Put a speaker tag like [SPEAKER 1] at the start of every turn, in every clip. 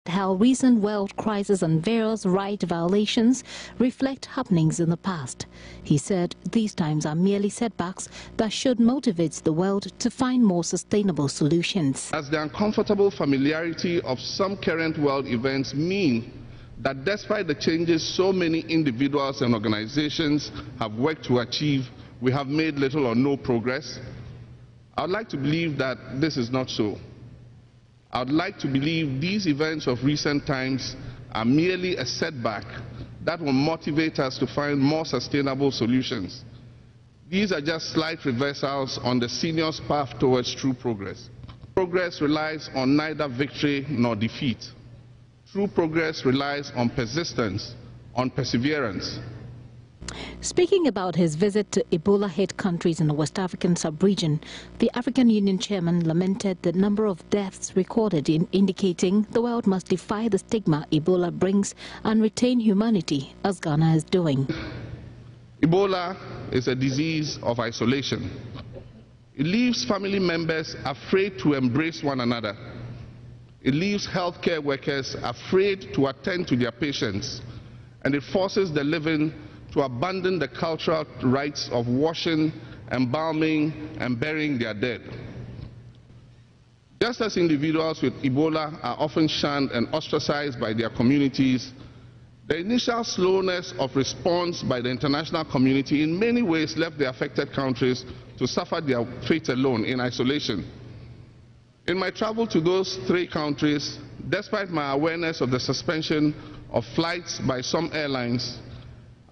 [SPEAKER 1] how recent world crisis and various right violations reflect happenings in the past. He said these times are merely setbacks that should motivate the world to find more sustainable solutions.
[SPEAKER 2] As the uncomfortable familiarity of some current world events mean that despite the changes so many individuals and organizations have worked to achieve, we have made little or no progress, I would like to believe that this is not so. I would like to believe these events of recent times are merely a setback that will motivate us to find more sustainable solutions. These are just slight reversals on the seniors' path towards true progress. Progress relies on neither victory nor defeat. True progress relies on persistence, on perseverance.
[SPEAKER 1] Speaking about his visit to Ebola-hit countries in the West African sub-region, the African Union chairman lamented the number of deaths recorded, indicating the world must defy the stigma Ebola brings and retain humanity, as Ghana is doing.
[SPEAKER 2] Ebola is a disease of isolation. It leaves family members afraid to embrace one another. It leaves healthcare workers afraid to attend to their patients, and it forces the living to abandon the cultural rites of washing, embalming, and burying their dead. Just as individuals with Ebola are often shunned and ostracized by their communities, the initial slowness of response by the international community in many ways left the affected countries to suffer their fate alone in isolation. In my travel to those three countries, despite my awareness of the suspension of flights by some airlines,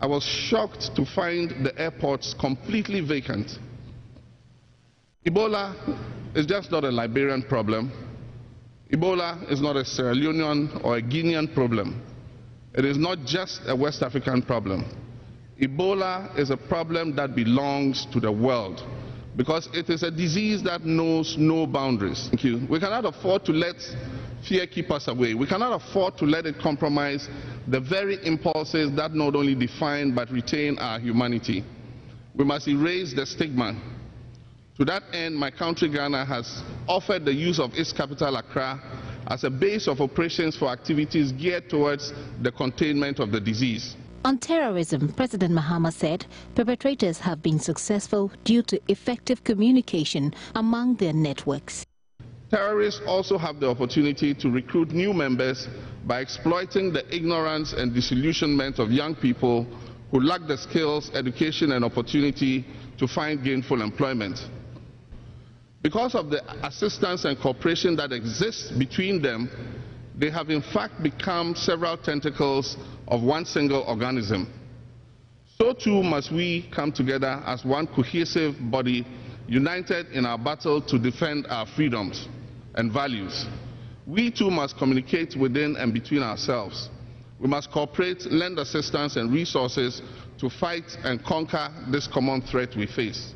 [SPEAKER 2] I was shocked to find the airports completely vacant. Ebola is just not a Liberian problem. Ebola is not a Sierra Leonean or a Guinean problem. It is not just a West African problem. Ebola is a problem that belongs to the world because it is a disease that knows no boundaries. Thank you. We cannot afford to let fear keep us away. We cannot afford to let it compromise the very impulses that not only define but retain our humanity. We must erase the stigma. To that end, my country, Ghana, has offered the use of its capital, Accra, as a base of operations for activities geared towards the containment of the disease.
[SPEAKER 1] On terrorism, President Mahama said perpetrators have been successful due to effective communication among their networks.
[SPEAKER 2] Terrorists also have the opportunity to recruit new members by exploiting the ignorance and disillusionment of young people who lack the skills, education, and opportunity to find gainful employment. Because of the assistance and cooperation that exists between them, they have in fact become several tentacles of one single organism. So too must we come together as one cohesive body, united in our battle to defend our freedoms and values. We too must communicate within and between ourselves. We must cooperate, lend assistance and resources to fight and conquer this common threat we face.